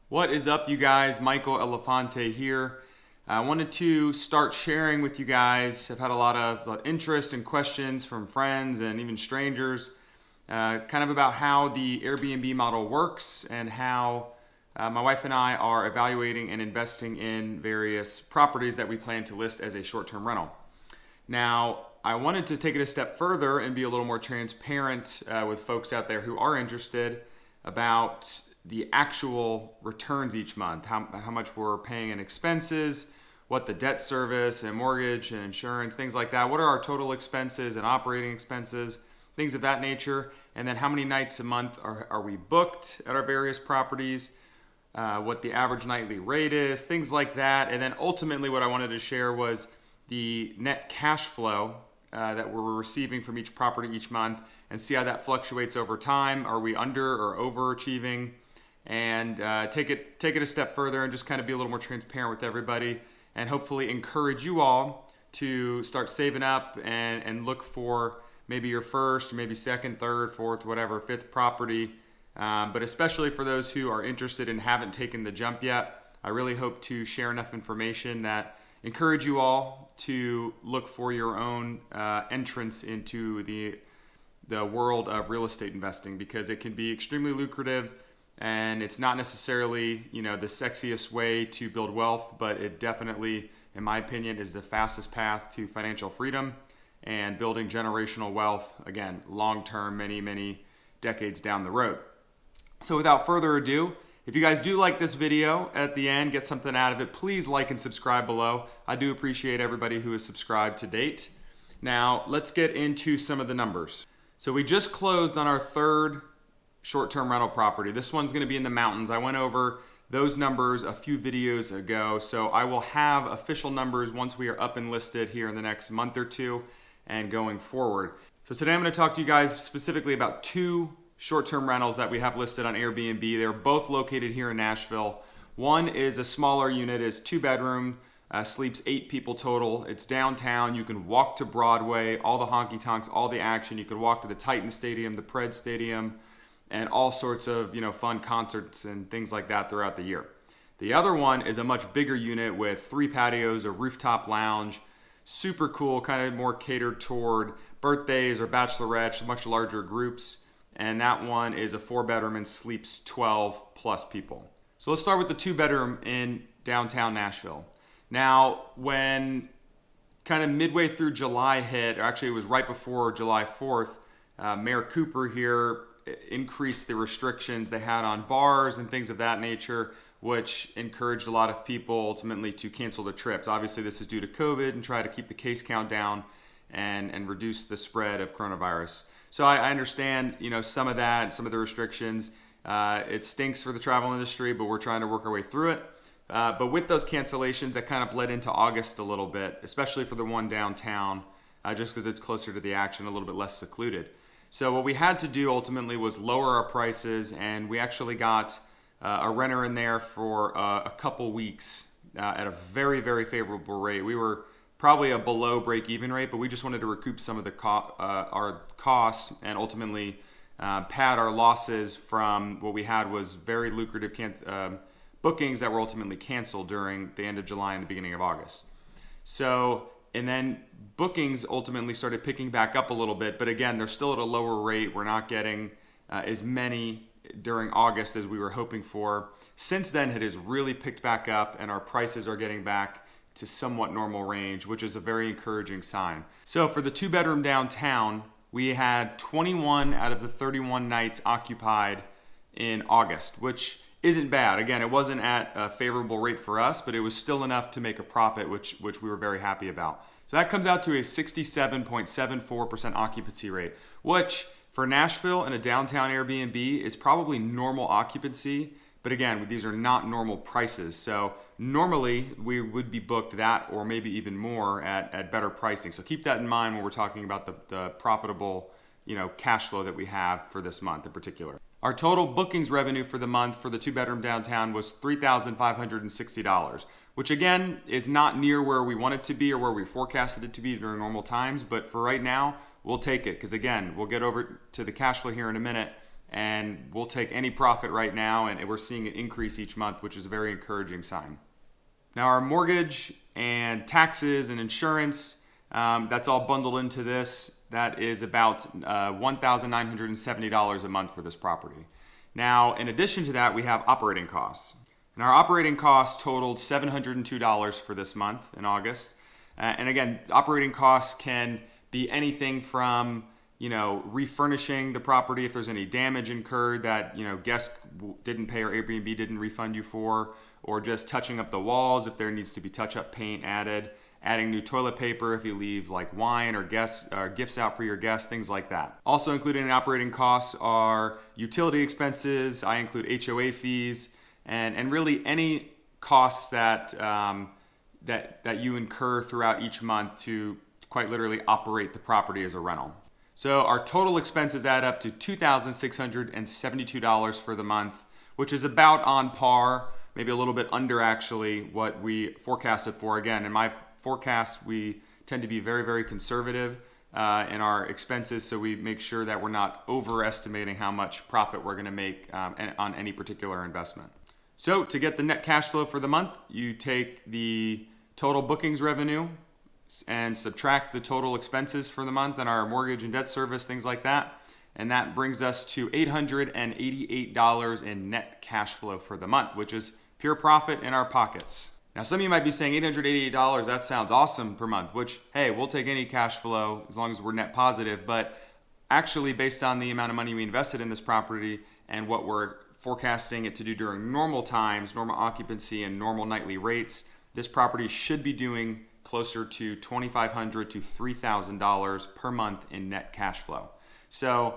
What is up, you guys? Michael Elefante here. I wanted to start sharing with you guys. I've had a lot of interest and questions from friends and even strangers, kind of about how the Airbnb model works and how my wife and I are evaluating and investing in various properties that we plan to list as a short-term rental. Now, I wanted to take it a step further and be a little more transparent with folks out there who are interested about the actual returns each month, how much we're paying in expenses, what the debt service and mortgage and insurance, things like that. What are our total expenses and operating expenses, things of that nature. And then how many nights a month are we booked at our various properties, what the average nightly rate is, things like that. And then ultimately what I wanted to share was the net cash flow that we're receiving from each property each month and see how that fluctuates over time. Are we under or overachieving? And take it a step further and just kind of be a little more transparent with everybody and hopefully encourage you all to start saving up and look for maybe your first, maybe second, third, fourth, whatever, fifth property. But especially for those who are interested and haven't taken the jump yet, I really hope to share enough information that encourage you all to look for your own entrance into the world of real estate investing, because it can be extremely lucrative. And it's not necessarily, the sexiest way to build wealth, but it definitely, in my opinion, is the fastest path to financial freedom and building generational wealth, again, long-term, many, many decades down the road. So without further ado, if you guys do like this video at the end, get something out of it, please like and subscribe below. I do appreciate everybody who has subscribed to date. Now, let's get into some of the numbers. So we just closed on our third short-term rental property. This one's going to be in the mountains. I went over those numbers a few videos ago, so I will have official numbers once we are up and listed here in the next month or two and going forward. So today I'm going to talk to you guys specifically about two short-term rentals that we have listed on Airbnb. They're both located here in Nashville. One is a smaller unit, is 2-bedroom, sleeps 8 people total. It's downtown. You can walk to Broadway, all the honky-tonks, all the action. You can walk to the Titan Stadium, the Pred Stadium, and all sorts of fun concerts and things like that throughout the year. The other one is a much bigger unit with 3 patios, a rooftop lounge, super cool, kind of more catered toward birthdays or bachelorettes, much larger groups. And that one is a 4-bedroom and sleeps 12 plus people. So let's start with the 2-bedroom in downtown Nashville. Now, when kind of midway through July hit, or actually it was right before July 4th, Mayor Cooper here increased the restrictions they had on bars and things of that nature, which encouraged a lot of people ultimately to cancel their trips. Obviously, this is due to COVID and try to keep the case count down and reduce the spread of coronavirus. So I understand, some of that, some of the restrictions. It stinks for the travel industry, but we're trying to work our way through it. But with those cancellations, that kind of bled into August a little bit, especially for the one downtown, just because it's closer to the action, a little bit less secluded. So what we had to do ultimately was lower our prices, and we actually got a renter in there for a couple weeks at a very, very favorable rate. We were probably a below break-even rate, but we just wanted to recoup some of the our costs and ultimately pad our losses from what we had was very lucrative bookings that were ultimately canceled during the end of July and the beginning of August. And then bookings ultimately started picking back up a little bit, but again, they're still at a lower rate. We're not getting as many during August as we were hoping for. Since then, it has really picked back up, and our prices are getting back to somewhat normal range, which is a very encouraging sign. So for the 2-bedroom downtown, we had 21 out of the 31 nights occupied in August, which isn't bad. Again, it wasn't at a favorable rate for us, but it was still enough to make a profit, which we were very happy about. So that comes out to a 67.74% occupancy rate, which for Nashville and a downtown Airbnb is probably normal occupancy. But again, these are not normal prices. So normally we would be booked that or maybe even more at better pricing. So keep that in mind when we're talking about the profitable cash flow that we have for this month in particular. Our total bookings revenue for the month for the 2-bedroom downtown was $3,560, which again is not near where we want it to be or where we forecasted it to be during normal times. But for right now, we'll take it because again, we'll get over to the cash flow here in a minute. and we'll take any profit right now, and we're seeing it increase each month, which is a very encouraging sign. Now our mortgage and taxes and insurance, that's all bundled into this. That is about $1,970 a month for this property. Now, in addition to that, we have operating costs. And our operating costs totaled $702 for this month in August. And again, operating costs can be anything from, refurnishing the property if there's any damage incurred that, guests didn't pay or Airbnb didn't refund you for, or just touching up the walls if there needs to be touch-up paint added, adding new toilet paper if you leave like wine or gifts out for your guests, things like that. Also included in operating costs are utility expenses. I include HOA fees and really any costs that you incur throughout each month to quite literally operate the property as a rental. So our total expenses add up to $2,672 for the month, which is about on par, maybe a little bit under actually what we forecasted for. Again, in my forecast, we tend to be very, very conservative in our expenses, so we make sure that we're not overestimating how much profit we're going to make on any particular investment. So to get the net cash flow for the month, you take the total bookings revenue and subtract the total expenses for the month and our mortgage and debt service, things like that. And that brings us to $888 in net cash flow for the month, which is pure profit in our pockets. Now, some of you might be saying $888, that sounds awesome per month, which, hey, we'll take any cash flow as long as we're net positive. But actually, based on the amount of money we invested in this property and what we're forecasting it to do during normal times, normal occupancy and normal nightly rates, this property should be doing closer to $2,500 to $3,000 per month in net cash flow. So,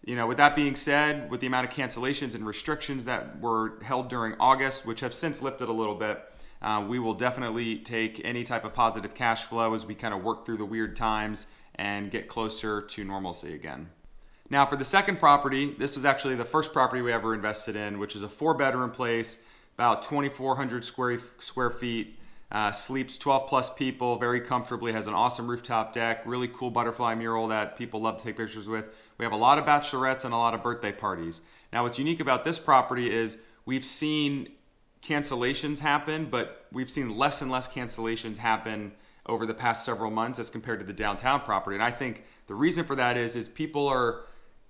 with that being said, with the amount of cancellations and restrictions that were held during August, which have since lifted a little bit, we will definitely take any type of positive cash flow as we kind of work through the weird times and get closer to normalcy again. Now, for the second property, this was actually the first property we ever invested in, which is a 4-bedroom place, about 2,400 square feet. Sleeps 12 plus people very comfortably, has an awesome rooftop deck, really cool butterfly mural that people love to take pictures with. We have a lot of bachelorettes and a lot of birthday parties. Now, what's unique about this property is we've seen cancellations happen, but we've seen less and less cancellations happen over the past several months as compared to the downtown property. And I think the reason for that is people are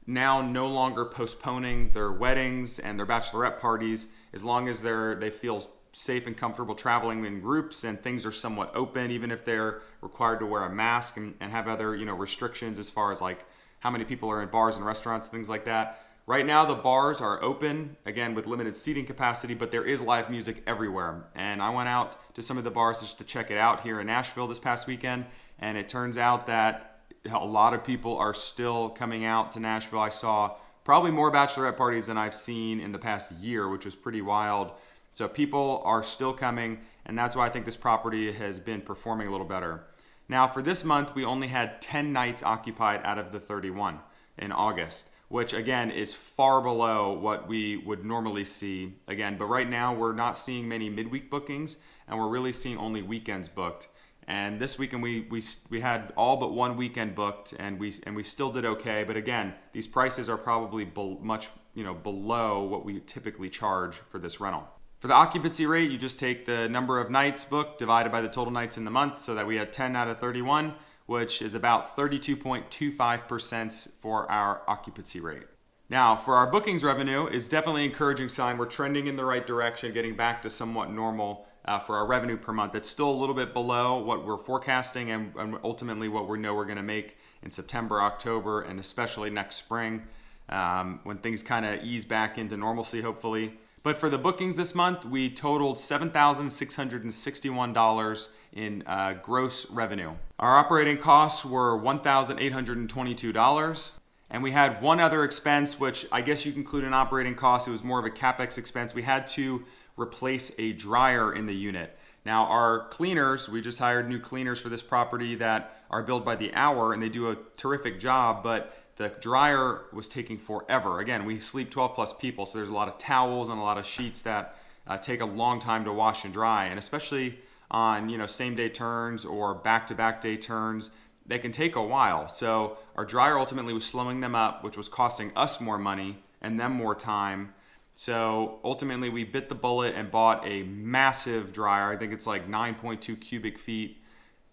now no longer postponing their weddings and their bachelorette parties as long as they feel safe and comfortable traveling in groups and things are somewhat open, even if they're required to wear a mask and have other restrictions as far as like how many people are in bars and restaurants, things like that. Right now the bars are open, again with limited seating capacity, but there is live music everywhere. And I went out to some of the bars just to check it out here in Nashville this past weekend, and it turns out that a lot of people are still coming out to Nashville. I saw probably more bachelorette parties than I've seen in the past year, which was pretty wild. So people are still coming, and that's why I think this property has been performing a little better. Now, for this month, we only had 10 nights occupied out of the 31 in August, which again is far below what we would normally see. Again, but right now we're not seeing many midweek bookings, and we're really seeing only weekends booked. And this weekend we had all but one weekend booked, and we still did okay. But again, these prices are probably much below what we typically charge for this rental. For the occupancy rate, you just take the number of nights booked divided by the total nights in the month, so that we had 10 out of 31, which is about 32.25% for our occupancy rate. Now, for our bookings revenue, is definitely an encouraging sign. We're trending in the right direction, getting back to somewhat normal for our revenue per month. It's still a little bit below what we're forecasting and ultimately what we know we're going to make in September, October, and especially next spring when things kind of ease back into normalcy, hopefully. But for the bookings this month, we totaled $7,661 in gross revenue. Our operating costs were $1,822. And we had one other expense, which I guess you can include in operating costs. It was more of a CapEx expense. We had to replace a dryer in the unit. Now, our cleaners, we just hired new cleaners for this property that are billed by the hour, and they do a terrific job, but the dryer was taking forever. Again, we sleep 12 plus people, so there's a lot of towels and a lot of sheets that take a long time to wash and dry. And especially on same day turns or back-to-back day turns, they can take a while. So our dryer ultimately was slowing them up, which was costing us more money and then more time. So ultimately we bit the bullet and bought a massive dryer. I think it's like 9.2 cubic feet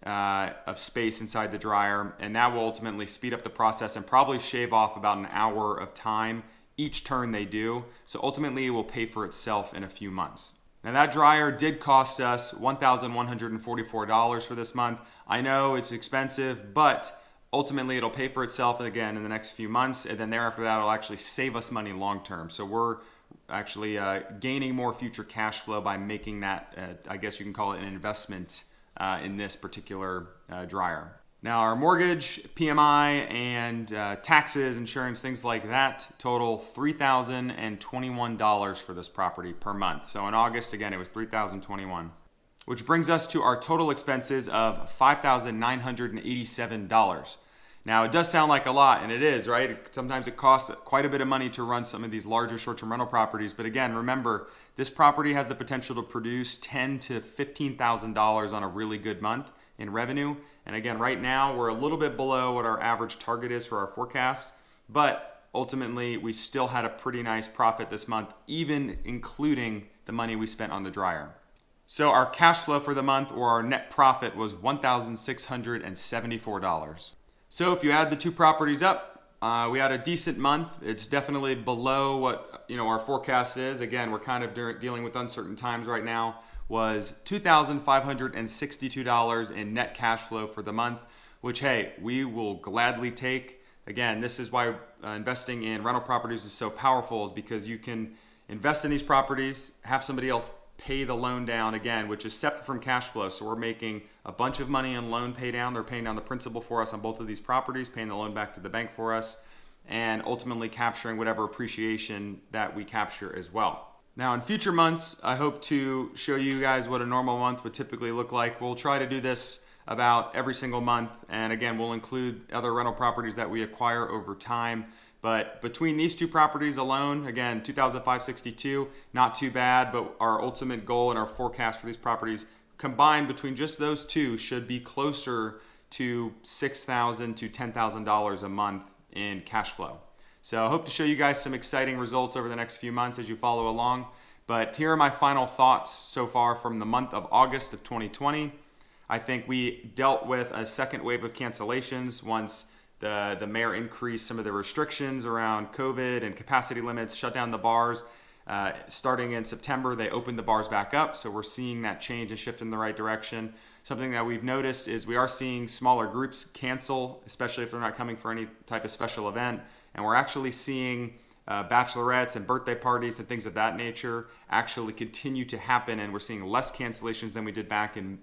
of space inside the dryer, and that will ultimately speed up the process and probably shave off about an hour of time each turn they do. So ultimately it will pay for itself in a few months. Now that dryer did cost us $1,144 for this month. I know it's expensive, but ultimately it'll pay for itself again in the next few months, and then thereafter that will actually save us money long term. So we're actually gaining more future cash flow by making that, I guess you can call it an investment in this particular dryer. Now our mortgage, PMI, and taxes, insurance, things like that total $3,021 for this property per month. So in August, again, it was $3,021, which brings us to our total expenses of $5,987. Now it does sound like a lot, and it is, right? Sometimes it costs quite a bit of money to run some of these larger short-term rental properties. But again, remember, this property has the potential to produce $10,000 to $15,000 on a really good month in revenue. And again, right now we're a little bit below what our average target is for our forecast, but ultimately we still had a pretty nice profit this month, even including the money we spent on the dryer. So our cash flow for the month, or our net profit, was $1,674. So if you add the two properties up, we had a decent month. It's definitely below what our forecast is. Again, we're kind of dealing with uncertain times right now. Was $2,562 in net cash flow for the month, which, hey, we will gladly take. Again, this is why investing in rental properties is so powerful, is because you can invest in these properties, have somebody else pay the loan down, again, which is separate from cash flow. So we're making a bunch of money on loan pay down. They're paying down the principal for us on both of these properties, paying the loan back to the bank for us, and ultimately capturing whatever appreciation that we capture as well. Now in future months, I hope to show you guys what a normal month would typically look like. We'll try to do this about every single month. And again, we'll include other rental properties that we acquire over time. But between these two properties alone, again, $2,562, not too bad, but our ultimate goal and our forecast for these properties combined between just those two should be closer to $6,000 to $10,000 a month in cash flow. So I hope to show you guys some exciting results over the next few months as you follow along. But here are my final thoughts so far from the month of August of 2020. I think we dealt with a second wave of cancellations once the mayor increased some of the restrictions around COVID and capacity limits, shut down the bars. Starting in September, they opened the bars back up. So we're seeing that change and shift in the right direction. Something that we've noticed is we are seeing smaller groups cancel, especially if they're not coming for any type of special event. And we're actually seeing bachelorettes and birthday parties and things of that nature actually continue to happen. And we're seeing less cancellations than we did back in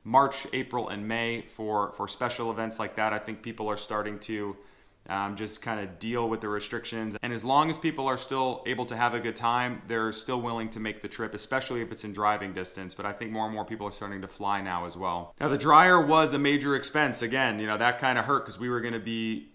March, April, and May for special events like that. I think people are starting to just kind of deal with the restrictions. And as long as people are still able to have a good time, they're still willing to make the trip, especially if it's in driving distance. But I think more and more people are starting to fly now as well. Now, the dryer was a major expense. Again, that kind of hurt because we were going to be,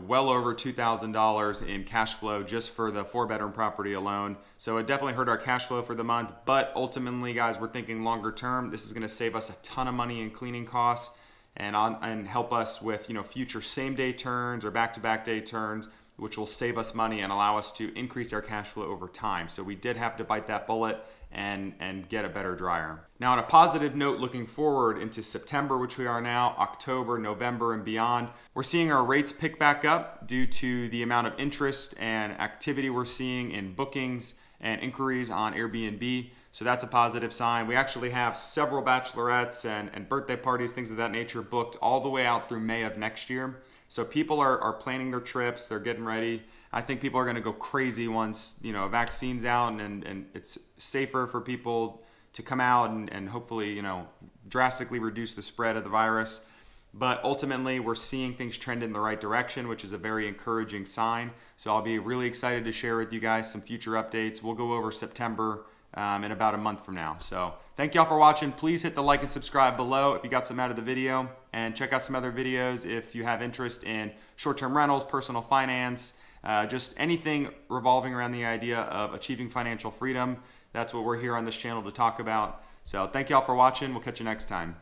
well over $2,000 in cash flow just for the 4-bedroom property alone. So it definitely hurt our cash flow for the month. But ultimately, guys, we're thinking longer term. This is going to save us a ton of money in cleaning costs and help us with future same-day turns or back-to-back day turns, which will save us money and allow us to increase our cash flow over time. So we did have to bite that bullet and get a better dryer. Now, on a positive note, looking forward into September, which we are now, October, November, and beyond, we're seeing our rates pick back up due to the amount of interest and activity we're seeing in bookings and inquiries on Airbnb. So that's a positive sign. We actually have several bachelorettes and birthday parties, things of that nature, booked all the way out through May of next year. So people are planning their trips. They're getting ready. I think people are going to go crazy once a vaccine's out and it's safer for people to come out and hopefully drastically reduce the spread of the virus. But ultimately, we're seeing things trend in the right direction, which is a very encouraging sign. So I'll be really excited to share with you guys some future updates. We'll go over September in about a month from now. So thank y'all for watching. Please hit the like and subscribe below if you got some out of the video, and check out some other videos if you have interest in short-term rentals, personal finance, just anything revolving around the idea of achieving financial freedom. That's what we're here on this channel to talk about. So thank y'all for watching. We'll catch you next time.